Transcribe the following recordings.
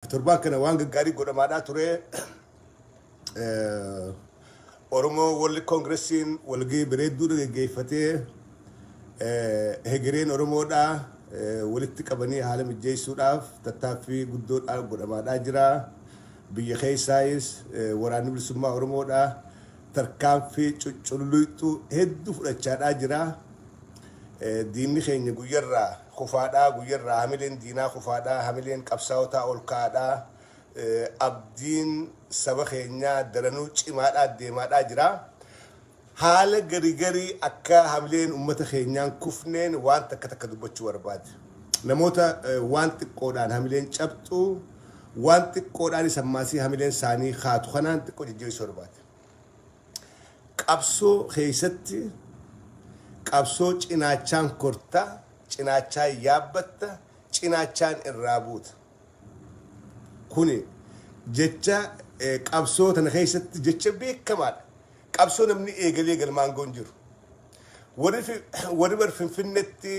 torban kana waan gaggaarii godhamaadhaa ture Oromoo World Congressiin walgahii bareedduu gaggeeffatee hegereen Oromoodhaa walitti qabanii haala mijeessuudhaaf tattaaffii guddoodhaan godhamaadhaa jira. Biyya keessaayis waraanni bilisummaa Oromoodhaa tarkaanfii cucculuuxuu hedduu fudhachaadhaa jira. Diinni keenya guyyarraa kufaadhaa guyyarraa hamileen diinaa kufaadhaa hamileen qabsaa'otaa ol kaadhaa abdiin saba keenyaa daranuu cimaadhaa deemaadhaa jira. Haala garii akka hamileen uummata keenyaan kufneen waan takka dubbachuu barbaade. Namoota waan xiqqoodhaan hamileen cabxuu waan xiqqoodhaan sammaasii hamileen isaanii haatu kanaan xiqqoo jajjabeessuu barbaade. Qabsoo keessatti qabsoo cinaachaan korta, cinaachaan yaabbatta, cinaachaan irraa buuta. Kuni jecha qabsoo tana keessatti jecha beekamaadha. Qabsoo namni eegalee galmaan goon jiru. Warri bar Finfinneetti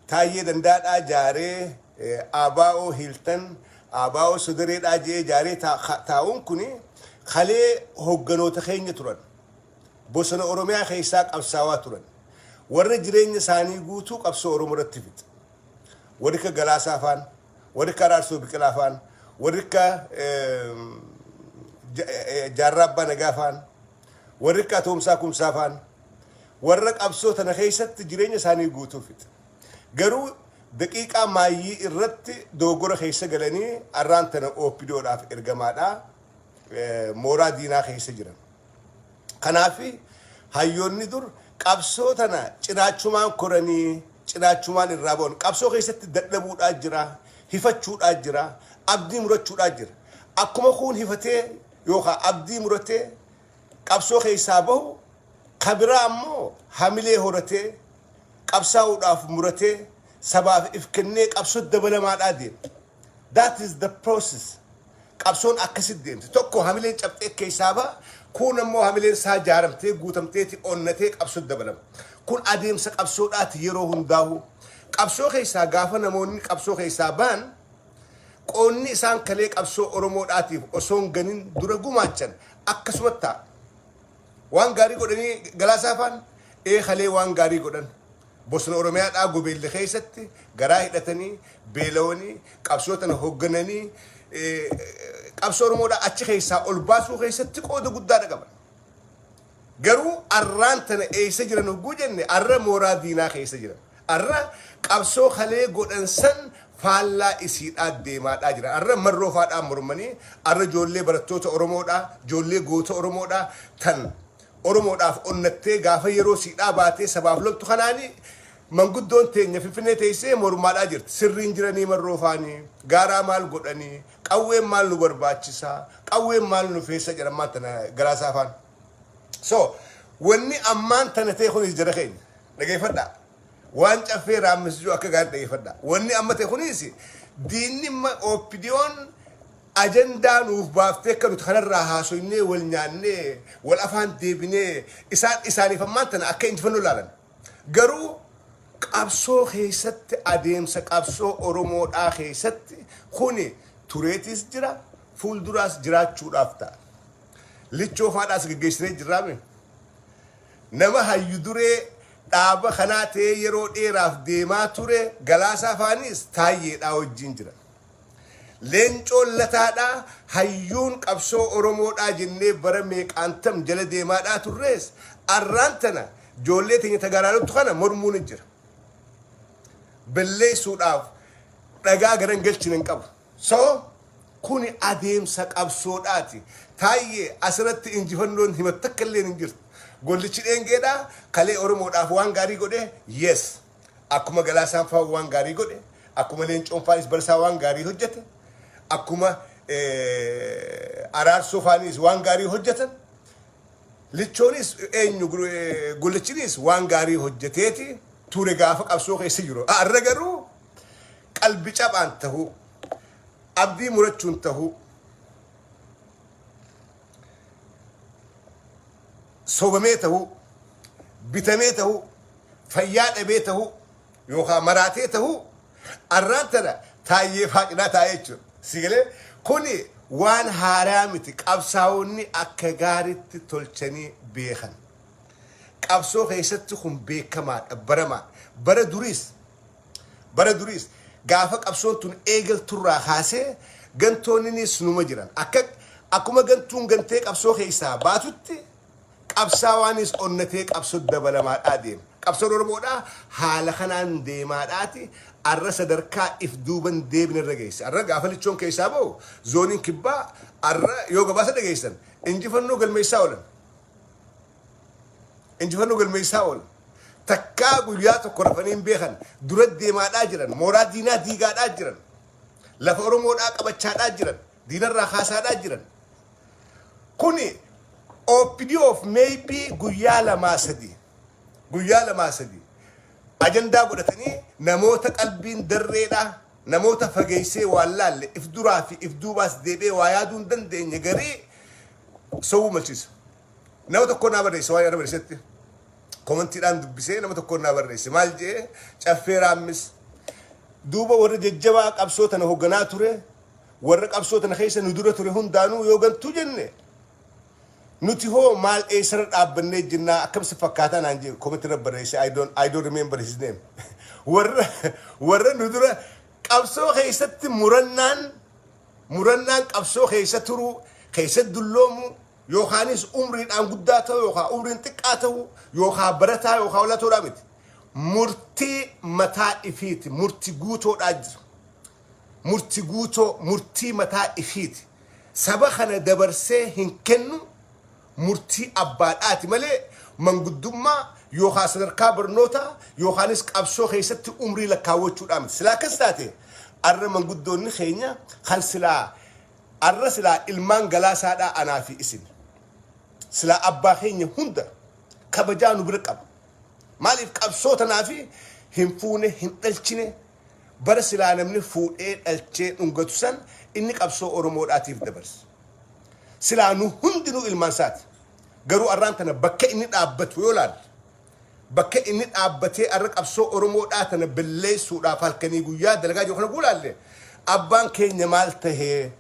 Taayyee Dandaadhaa jaaree Abaa'oo Hiiltan, Abaa'oo Sodareedhaa jee jaaree taa'uun kuni kalee hogganoota keenya turan. Bosona Oromiyaa keessaa qabsaawaa turan. Warra jireenya isaanii guutuu qabsoo Oromoo irratti fixe. Warri akka Galaasaa faan, warri akka Araarsoo Biqilaa faan, warri akka Jaarraa Abbaa Nagaa faan, warri akka Atoomsaa Kumsaa faan, warra qabsoo tana keessatti jireenya isaanii guutuu fixe. Garuu daqiiqaa maayyii irratti doogora keessa galanii arraan tana OPDOdhaaf ergamaadhaa mooraa diinaa keessa jiran. Kanaafi hayyoonni dur qabsoo tana cinaachumaan koranii cinaachumaan irraa ba'an qabsoo keessatti dadhabuudhaa jira, hifachuudhaa jira, abdii murachuudhaa jira. Akkuma kun hifatee yookaan abdii muratee qabsoo keessaa bahu kabiraa ammoo hamilee horatee qabsaa'uudhaaf muratee sabaaf if kennee qabsoo dabalamaadhaa deema. That is the process. Qabsoon akkasitti deemte. Tokko hamileen cabxee keessaa ba'a. Kun ammoo hamileen isaa jaaramtee guutamteeti onnatee qabsoo dabalama. Kun adeemsa qabsoodhaati yeroo hundaa'u. Qabsoo keessaa gaafa namoonni qabsoo keessaa ba'an qoonni isaan kalee qabsoo Oromoodhaatiif osoo hin ganin dura gumaachan akkasumatti ta'a. Waan gaarii godhanii Galaasaa faan kalee waan gaarii godhan. Bosona Oromiyaadhaa gobeelle keessatti garaa hidhatanii beelawanii qabsoo tana hooggananii qabsoo Oromoodhaa achi keessaa ol baasuu keessatti qooda guddaa qaban. Garuu arraan tana eessa jiran hogguu jenne arra mooraa diinaa keessa jiran. Arra qabsoo kalee godhan san faallaa isiidhaa deemaadhaa jiran. Arra marroofaadhaan mormanii arra ijoollee barattoota Oromoodhaa, ijoollee goota Oromoodhaa tan Oromoodhaaf onnattee gaafa yeroo siidhaa baatee sabaaf loltu kanaanii manguddoon teenya Finfinnee teessee mormaadhaa jirti. Sirriin jiranii marroofaanii gaaraa maal godhanii qawween maal nu barbaachisaa qawween maal nu feessa jedhamaa tana Galaasaa faan. So wanni ammaan tana ta'e kunis jara keenya dhageeffadhaa. Waan caffee raammisuu akka gaarii dhageeffadhaa. Wanni amma ta'e kunis diinni OPDO'n ajandaa nuuf baaftee akka nuti kanarraa haasoynee wal nyaannee wal afaan deebinee isaaniif ammaan tana akka injifannoo ilaalan. Garuu qabsoo keessatti adeemsa qabsoo Oromoodhaa keessatti kuni tureetis jira fuulduraas jiraachuudhaaf ta'a. Lichoo faadhaas gaggeessinee jirraame. Nama hayyu duree dhaaba kanaa ta'ee yeroo dheeraaf deemaa ture Galaasaa faanis Taayyeedhaa wajjin jira. Leencoon Lataadhaa hayyuun qabsoo Oromoodhaa jennee bara meeqaantam jala deemaadhaa turrees arraan tana ijoollee teenya tagaaraanottu kana mormuun hin jira. Balleessuudhaaf dhagaa garan galchine hin qabu. So kuni adeemsa qabsoodhaati. Taayyee asirratti injifannoon himata akka illee hin jirtu. Gollichi dheengeedhaa kalee Oromoodhaaf waan gaarii godhe yes. Akkuma Galaasaan fa'aa waan gaarii godhe. Akkuma Leencoon fa'aanis barsaa waan gaarii hojjete. Akkuma Araarsoo fa'aanis waan gaarii hojjetan. Lichoonis gollichinis waan gaarii hojjeteeti. Ture gaafa qabsoo keessa jiru. Arra garuu qalbi cabaan tahuu, abdii murachuun tahuu, sobamee tahuu, bitamee tahuu, fayyaa dhabee tahuu, yookaan maraatee tahuu arraan tana taayee faaqinaa taa'ee jechuudha. Sigalee kuni waan haaraa miti qabsaa'onni akka gaariitti tolchanii beekan. Qabsoo keessatti kun beekamaadha baramaa bara duriis gaafa qabsoon tun eegalturraa kaasee gantoonnis numa jiran akkuma gantuun gantee qabsoo keessaa baatutti qabsaawaanis onnatee qabsoo dabalamaadhaa deema. Qabsoon Oromoodhaa haala kanaan deemaadhaati arra sadarkaa if duuban deebina irra geesse. Arra gaafa lichoon keessaa bahu zooniin kibbaa arra yoo gabaasa dhageessan injifannoo galmeessaa oolan. Injifannoo galmeessaa oolan. Takkaa guyyaa tokko rafaniin beekan dura deemaadhaa jiran mooraa diinaa diigaadhaa jiran lafa Oromoodhaa qabachaadhaa jiran diinarraa kaasaadhaa jiran. Kuni OPDOf maybe guyyaa lamaa sadii ajandaa godhatanii namoota qalbiin darreedha namoota fageessee waan laalle if duraa fi if duubaas deebee waa yaaduu hin dandeenye garii sowuu malchiisa. Nama tokko naa barreesse waan yaada barreessetti komantiidhaan dubbisee nama tokko naa barreesse maal jee caffee raammis duuba warra jajjabaa qabsoo tana hoogganaa ture warra qabsoo tana keessa nu dura ture hundaanuu yoo gantuu jenne nuti hoo maal eessara dhaabbannee jennaa akkamsi fakkaataa naan jee komantii irra barreesse I don't remember his name. warra nu dura qabsoo keessatti murannaan qabsoo keessa turuu keessa dulloomu yookaanis umriidhaan guddaa ta'u yookaan umriin xiqqaa ta'u yookaan barataa yookaan walatoodhaa miti. Murtii mataa ifiiti murtii guutoodhaa jiru. Murtii mataa ifiiti. Saba kana dabarsee hin kennu murtii abbaadhaati malee manguddummaa yookaan sadarkaa barnootaa yookaanis qabsoo keessatti umrii lakkaawwachuudhaa miti. Silaa akkas taate arra manguddoonni keenya kan silaa ilmaan galaasaadhaa anaa fi isin. Silaa abbaa keenya hunda kabajaa nu bira qaba. Maaliif qabsoo tanaa fi hin fuune hin dhalchine bara silaa namni fuudhee dhalchee dhungatu san inni qabsoo Oromoodhaatiif dabarse. Silaa nu hundinuu ilmaan isaati. Garuu arraan tana bakka inni dhaabbatu yoo laalle bakka inni dhaabbatee arra qabsoo Oromoodhaa tana balleessuudhaaf halkanii guyyaa dalagaa jiru kana guulaalle abbaan keenya maal tahee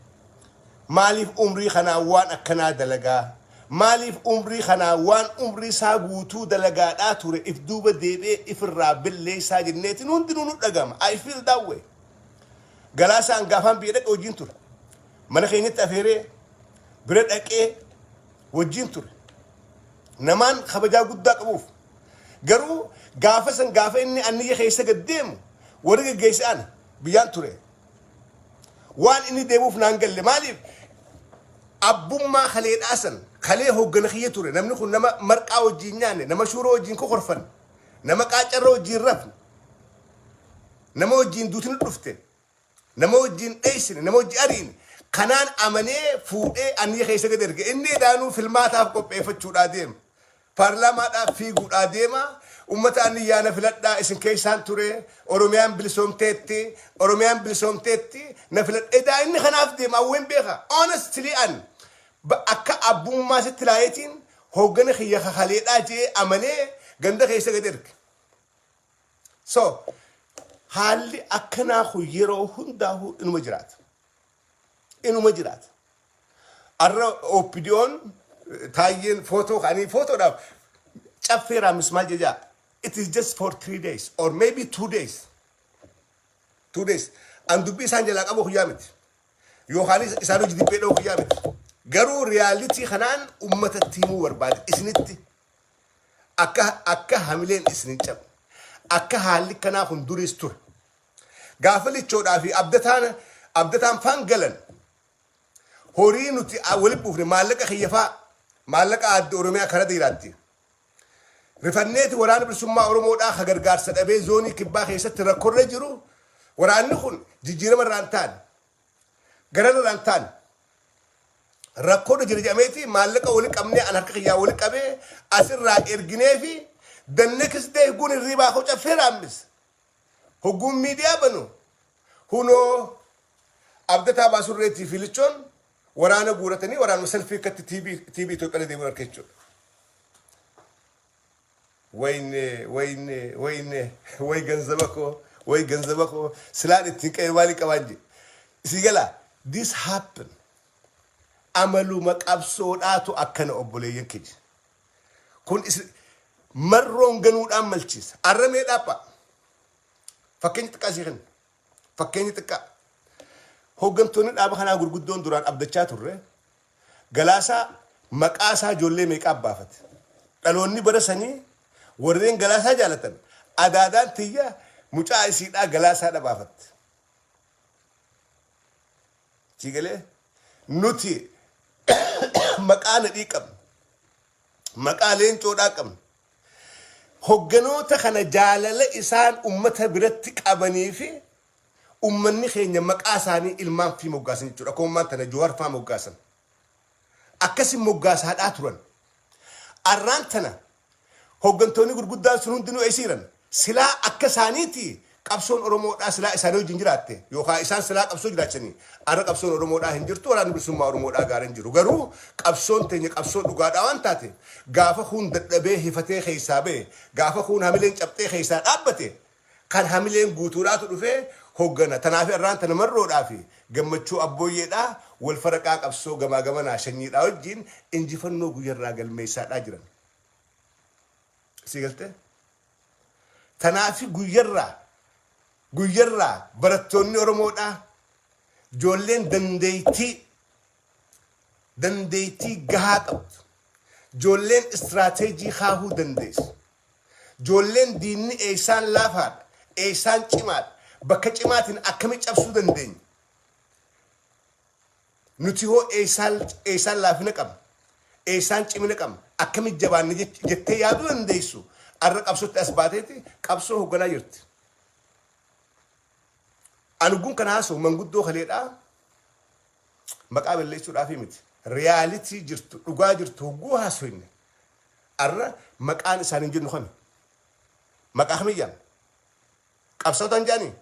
maaliif umrii kanaa waan akkanaa dalagaa maaliif umrii kanaa waan umrii isaa guutuu dalagaadhaa ture if duuba deebee ifirraa balleessaa jenneetiin hundinuu nu dhagama. I feel that way. Galaasaan gaafaan biyya dhaqee wajjin ture mana keenyatti afeeree bira dhaqee wajjin ture namaan kabajaa guddaa qabuuf garuu gaafa inni anniyya keessa gaddeemu warri geggeessaan biyyaan ture waan inni deemuuf naan galle maaliif abbummaa kaleedhaasan kalee hooggana kiyya ture namni kun nama marqaa wajjin nyaanne nama shuuroo wajjin kokorfan nama qaacarra wajjin rafne nama wajjin duutin dhufte nama wajjin dheessine nama wajjin ariine kanaan amanee fuudhee anniyya keessa gad erge inni daanuu filmaataaf qopheeffachuudhaa deema paarlaamaadhaaf fiiguudhaa deema ummata anniyyaana filadhaa isin keessaan ture Oromiyaan bilisoomteetti na filadhee daa inni kanaaf deema awween beeka honestly akka abbummaa sitti laayetiin hooggana kiyya kakaleedhaa jee amanee ganda keessa gad erge. So haalli akkanaa kun yeroo hundaa'u inuma jiraata. Arra OPDO'n taayeen footoodhaaf caffee raammis maal jejaa it is just for 3 days or maybe 2 days. An dubbii isaan jalaa qabu guyyaa miti yookaanis isaan hojii dibbee dha'u guyyaa miti. Garuu riyaalitii kanaan uummatatti himuu barbaade isinitti akka hamileen isinin cabu akka haalli kanaa kun duriis ture. Gaafa lichoodhaa fi abdataan faan galan horii nuti walitti buufne maallaqa kiyyafaa maallaqa adda Oromiyaa kara diraatti. Rifanneeti waraana bilisummaa Oromoodhaa ka gargaarsa dhabee zoonii kibbaa keessatti rakkorra jiru waraanni kun jijjiirama irraan ta'an garana irraan ta'an rakkoon jirjameeti maallaqa wali qabnee an harka kiyyaa wali qabee asirraa erginee fi danneekis ta'e gun irriibaa koo caffee raammis hogguun miidiyaa banu hunoo abdataa baasurreetii fi lichoon waraana guuratanii waraanuma selfii akkatti TV Itoophiyaa deemuun harka jechuudha. Way ganzaba koo way ganzabako silaan ittiin qe'ee maali qabaanji sigala this happen amalu maqabsoodhaatu akkana obboleeyyan keenya kun marroon ganuudhaan malchiisa arramee dhaapha fakkeenya xiqqaa siqan fakkeenya xiqqaa hooggantoonni dhaaba kanaa gurguddoon duraan abdachaa turre galaasaa maqaasaa ijoollee meeqaa baafate dhaloonni bara sanii warreen galaasaa jaalatan adaadaan tiyya mucaa isiidhaa galaasaa dhabaafatte sigalee nuti maqaa nadhii qabna maqaa leencoodhaa qabna hogganoota kana jaalala isaan ummata biratti qabanii fi ummanni keenya maqaa isaanii ilmaan fi moggaasan jechuudha koommaan tana Jawaar faa moggaasan akkasi moggaasaadhaa turan arraan tana hooggantoonni gurguddaan sun hundinuu eesiiran silaa akka isaaniiti qabsoon oromoodhaa silaa isaanii wajjin jiraatte yookaan isaan silaa qabsoo jiraachanii arra qabsoon oromoodhaa hin jirtu waraanni bilisummaa oromoodhaa gaariin jiru garuu qabsoon teenya qabsoo dhugaadhaa waan taate gaafa kun dadhabee hifatee keessaa ba'e gaafa kun hamileen cabxee keessaa dhaabbate kan hamileen guutuudhaatu dhufee hoggana tanaaf irraan tana marroodhaa fi gammachuu abbooyyeedhaa wal faraqaa qabsoo gamaa gamanaa shanyiidhaa wajjin injifannoo guyyarraa galmeessaadhaa jiran sigalte tanaaf guyyarraa barattoonni oromoodhaa ijoolleen dandeettii gahaa qabdu ijoolleen istiraateejii kaahuu dandeessu ijoolleen diinni eessaan laafaadha eessaan cimaadha bakka cimaatiin akkami cabsuu dandeenya nuti hoo eessaan laafina qabna eessaan cimina qabna akkami jabaanne jettee yaaduu dandeessu arra qabsootti as baateeti qabsoo hoogganaa jirti anugun kana haasoo manguddoo kaleedhaa maqaa balleessuudhaaf miti riyaalitii jirtu dhugaa jirtu hogguu haasoinne arra maqaan isaanii jennu kami maqaa kamiyyaan qabsootaan jaanii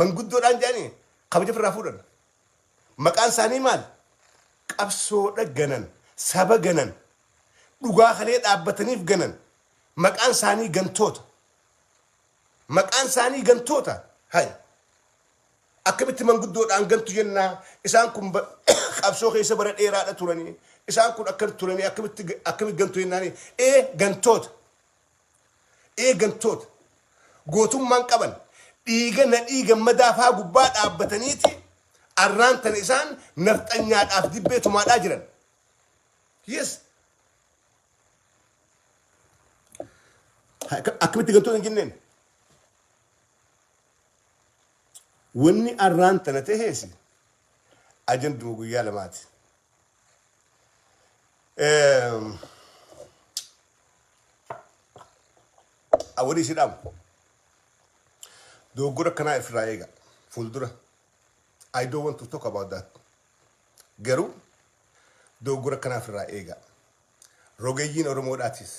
manguddoodhaan jaanii kabaja firraa fuudhan maqaan isaanii maal qabsoodha ganan saba ganan dhugaa kalee dhaabbataniif ganan maqaan isaanii gantoota hay akkamitti manguddoodhaan gantu jennaa isaan kun qabsoo keessa bara dheeraadha turanii isaan kun akka turanii akkamitti gantu jennaanii gantoota gootummaan qaban dhiiga madaafaa gubbaa dhaabbataniiti arraan tan isaan nafxanyaadhaaf dibbee tumaadhaa jiran yes akkamitti gantoota hin jenneen wanni arraan tana taheesi ajanduma guyyaa lamaati awwalii sidhaam dogoggora kanaa ifirraa eega fuuldura I don't want to talk about that garuu dogoggora kanaa ifirraa eega rogeeyyiin oromoodhaatis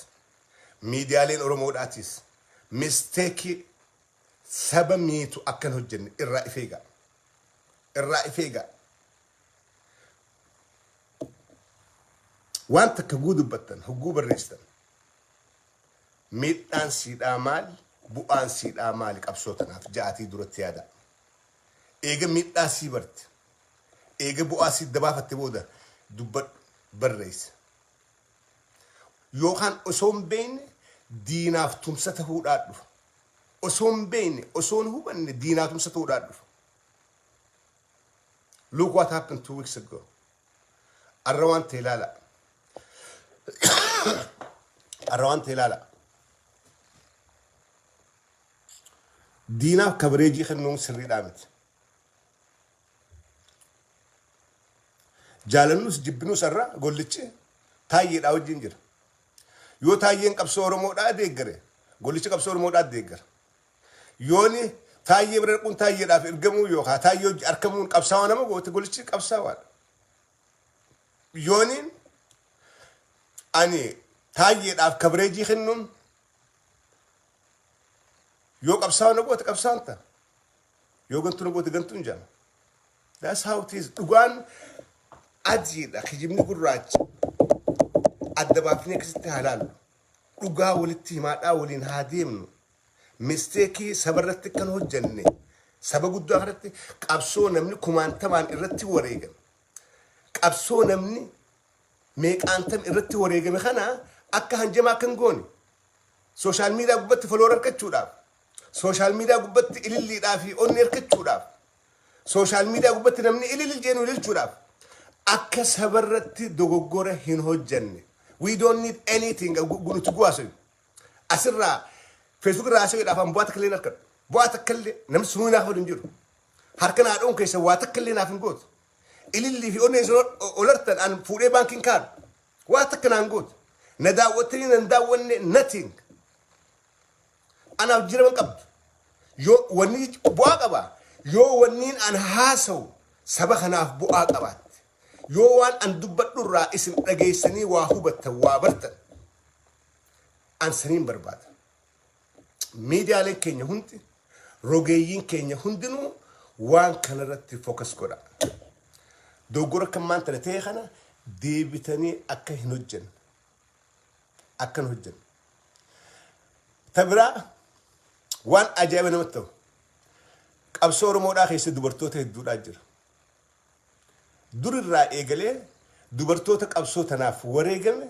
miidiyaaleen oromoodhaatis misteekii saba miitu akkan hojjenne irraa ifeega waan takka guu dubbattan hogguu barreessitan miidhaan siidhaa maali bu'aan siidhaa maali qabsootanaaf ja'atii duratti yaada eega miidhaa sii barte eega bu'aa sii dabaafatte booda dubbadhu barreessa yookaan osoo hin beekne diinaaf tumsa ta'uudhaan dhufa osoo hin beekne osoo hin hubanne diinaaf tumsa ta'uudhaan dhufa look what happened 2 weeks ago arra waan ta'e ilaala diinaaf kabareejii kennuun sirriidhaa miti jaalannus jibbinus arra gollichi taayyeedhaa wajjin jira yoo taayyeen qabsoo oromoodhaa deeggare gollichi qabsoo oromoodhaa deeggara yooni taayyee bira dhaquun taayyeedhaaf ergamuu yookaan taayyee argamuun qabsaawaa nama goote gollichi qabsaawaadha yooniin ani taayyeedhaaf kabareejii kennuun yoo qabsaawaa na goote qabsaawaan ta'a yoo gantuu na goote gantuun jaama that's how it is dhugaan adiidha kijibni gurraachi adda baafnee akkasitti haa laallu dhugaa walitti himaadhaa waliin haa deemnu mistake sabarratti kan hojjenne saba guddaa kanatti qabsoo namni kumaantamaan irratti wareegame qabsoo namni meeqaantam irratti wareegame kana akka hanjamaa kan goone social media gubbatti follower argachuudhaaf social media gubbatti ililliidhaaf fi onni argachuudhaaf social media gubbatti namni ililil jeenu ililchuudhaaf akka sabarratti dogoggora hin hojjenne we don't need anything gunutu guaso asirra Facebook raasoo dhaafan bu'aata kallee harkan bu'aata kallee namni sunu naaf waliin jiru harkan haadhoon keessa waa takkallee naaf hin gootu ililli fi onneen olartan an fuudhee baankiin kaan waa takka naan gootu na daawwattanii nan daawwanne nothing anaaf jiraman qabdu yoo wanni bu'aa qaba yoo wanniin an haasawu saba kanaaf bu'aa qabaatti yoo waan an dubbadhurraa isin dhageessanii waa hubattan waa bartan an saniin barbaada miidiyaaleen keenya hundi rogeeyyiin keenya hundinuu waan kanarratti focus godha dogoggora kan maanta ta'e kana deebitanii akka hin hojjenne akka hin hojjenne tabiraa waan ajaa'iba namatti ta'u qabsoo Oromoodhaa keessa dubartoota hedduudhaa jira durirraa eegalee dubartoota qabsoo tanaaf wareegame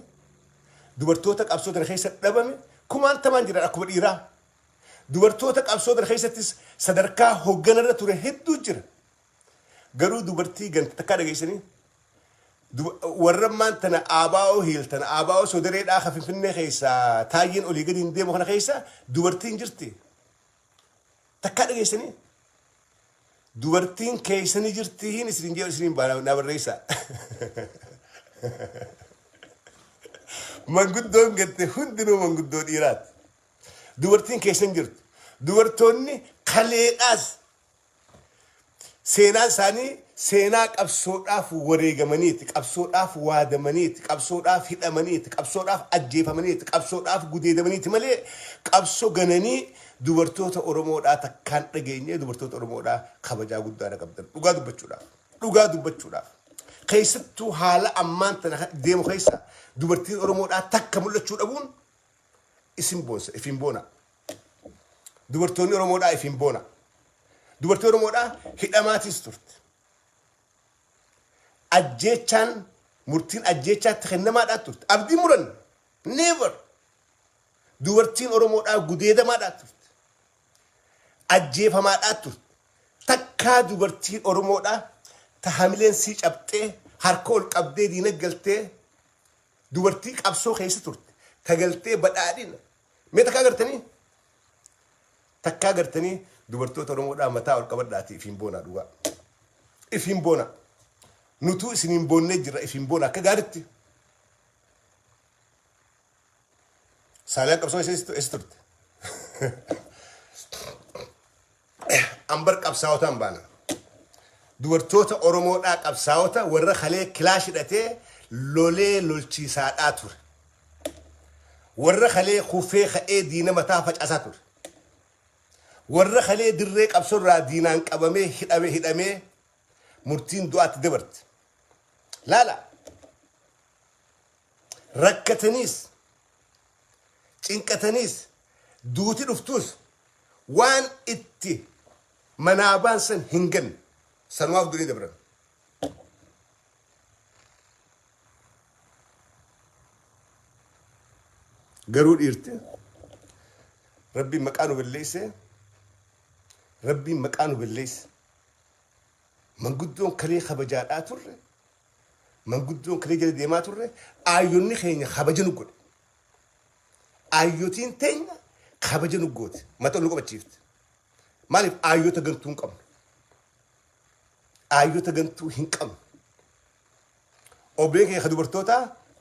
dubartoota qabsoo tana keessa dhabame kumaantamaan jiran akkuma dhiiraa dubartoota qabsoo tana keessattis sadarkaa hoogganarra ture hedduu jira garuu dubartii ganta takkaa dhageessanii warra maantana aabaa'oo hiiltan aabaa'oo sodareedhaa ka Finfinnee keessaa taayyiin olii gadi hin deemu kana keessa dubartiin jirti takkaa dhageessanii dubartiin keessanii jirtiin isin jee isin na barreessa manguddoon gatte hundinuu manguddoo dhiiraati dubartiin keessan jirtu dubartoonni kaleedhaas seenaa isaanii seenaa qabsoodhaaf wareegamaniiti qabsoodhaaf waadamaniiti qabsoodhaaf hidhamaniiti qabsoodhaaf ajjeefamaniiti qabsoodhaaf gudeedamaniiti malee qabsoo gananii dubartoota Oromoodhaa takkaan dhageenye dubartoota Oromoodhaa kabajaa guddaa qabdan dhugaa dubbachuudhaaf keessattuu haala ammaan tana deemu keessa dubartiin Oromoodhaa takka mul'achuu dhabuun isin boonsa ifin boona dubartoonni Oromoodhaa ifin boona dubartii Oromoodhaa hidhamaatis turte ajjeechaan murtiin ajjeechaatti kennamaadhaa turte abdii muran never dubartiin Oromoodhaa gudeedamaadhaa turte ajjeefamaadhaa turte takkaa dubartiin Oromoodhaa ta hamileen sii cabxee harka ol qabdee diina galtee dubartii qabsoo keessa turte tagaltee badhaadhina mee takkaa gartanii dubartoota Oromoodhaa mataa ol qabadhaati ifin boona dhugaa ifin boona nutuu isiniin boonnee jirra ifin boona akka gaaritti saalaan qabsoo isa turte ambar qabsaa'otaan baana dubartoota Oromoodhaa qabsaa'ota warra kalee kilaash hidhatee lolee lolchiisaadhaa ture warra kalee kufee ka'ee diina mataa facaasaa ture warra kalee dirree qabsoorraa diinaan qabamee hidhamee murtiin du'aatti dabarte laala rakkataniis cinqataniis duuti dhuftuus waan itti manaabaan san hin ganne sanumaaf durii dabran garuu dhiirti rabbiin maqaa nu balleesse rabbiin maqaa nu balleesse manguddoon kalee kabajaadhaa turre manguddoon kalee jala deemaa turre aayyonni keenya kabaja nu godhe aayyotiin teenya kabaja nu goote mata nu qabachiifte maaliif aayyota gantuu hin qabnu aayyota gantuu hin qabnu obboleen keenya dubartoota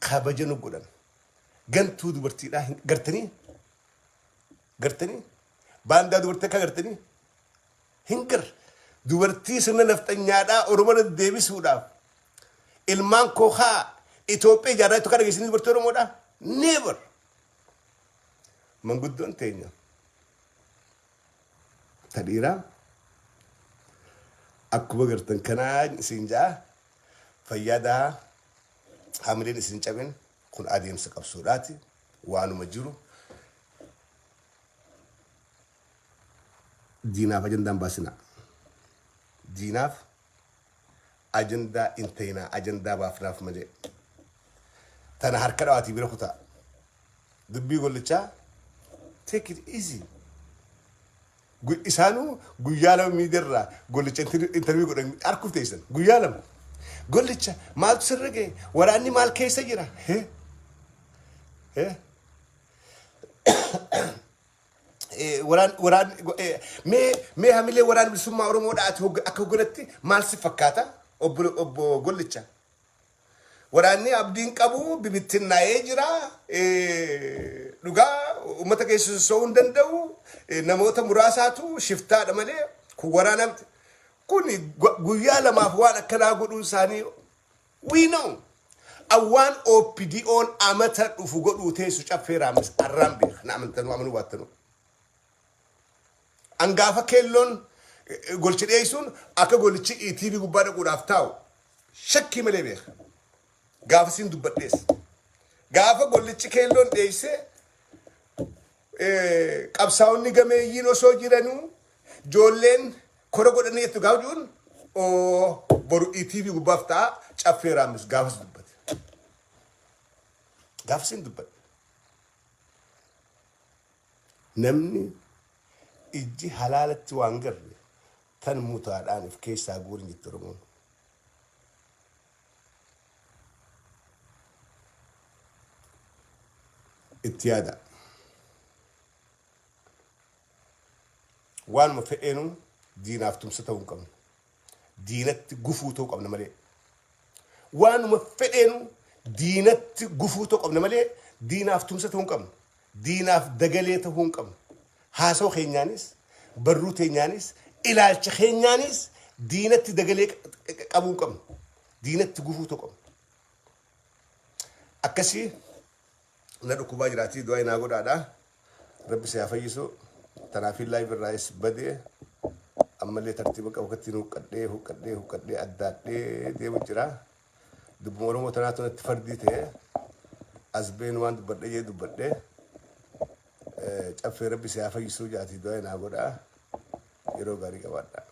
kabaja nu godhan gantuu dubartiidhaa gartanii baandaa dubartii akka gartanii hin gar dubartii sirna nafxanyaadhaa Oromoo deebisuudhaaf ilmaan kookaa Itoophiyaa ijaarraa tokko dhageessanii dubartii Oromoodhaa never manguddoon teenya ta dhiiraa akkuma gartan kanaa isin jaa fayyadaa hamileen isin cabin kun adeemsa qabsoodhaati waanuma jiru diinaaf ajandaan baasina. Diinaaf ajandaa inteenaa ajandaa baafnaaf malee. Tana harka dhawaatii bira kutaa. Dubbii gollichaa take it easy. Isaanuu guyyaa lama miidirraa gollicha interview godhan harkuuf teessan guyyaa lama. Gollicha maaltu sirra ga'e waraanni maal keessa jira? Waraan mee hamilee waraan bilisummaa Oromoodhaati akka hogganatti maal si fakkaata obbo Gollicha? Waraanni abdiin qabu bibittinnaa'ee jira. Dhugaa uummata keessa soso'uu hin danda'u. Namoota muraasaatu shiftaadha malee kun waraanamti. Kun guyyaa lamaaf waan akkanaa godhuun isaanii we know. Awwaan OPDO'n amata dhufu godhuu teessu caffeeraamis arraan beeka na amantanuu amanuu baattanuu. Angaafa keelloon golchi dhiyeessuun akka golchi ETV gubbaa dhaquudhaaf taa'u shakkii malee beeka. Gaafa siin dubbadhees. Gaafa gollichi keelloon dhiyeessee qabsaa'onni gameeyyiin osoo jiranuu ijoolleen kora godhanii itti gaafachuun boru ETV gubbaaf ta'a caffeeraamis gaafas dubbate. Gaafa siin dubbadhe. Namni ijji halaalatti waan garre tan mutaadhaan of keessaa guurin jetti Oromoon. Itti yaada. Waanuma fedheenu diinaaf tumsa ta'uu hin qabnu. Diinatti gufuu ta'uu qabna malee. Waanuma fedheenu diinatti gufuu ta'uu qabna malee diinaaf tumsa ta'uu hin qabnu. Diinaaf dagalee ta'uu hin qabnu. Haasoo keenyaanis barruu keenyaanis ilaalcha keenyaanis diinatti dagalee qabuu hin qabnu. Diinatti gufuu ta'uu qabnu. Akkasii na dhukkubaa jiraatii du'aa inaa godhaadha. Rabbi si haa fayyisu. Tanaafin live irraayis badee ammallee tartiiba qabu kattiin huqqadhee addaadhee deemu jira. Dubbuma Oromoo tanaatu natti fardii ta'e as been waan dubbadhee jee dubbadhee caffee Rabbi si haa fayyisuu jaatii du'aa inaa godhaa yeroo gaarii qabaadha.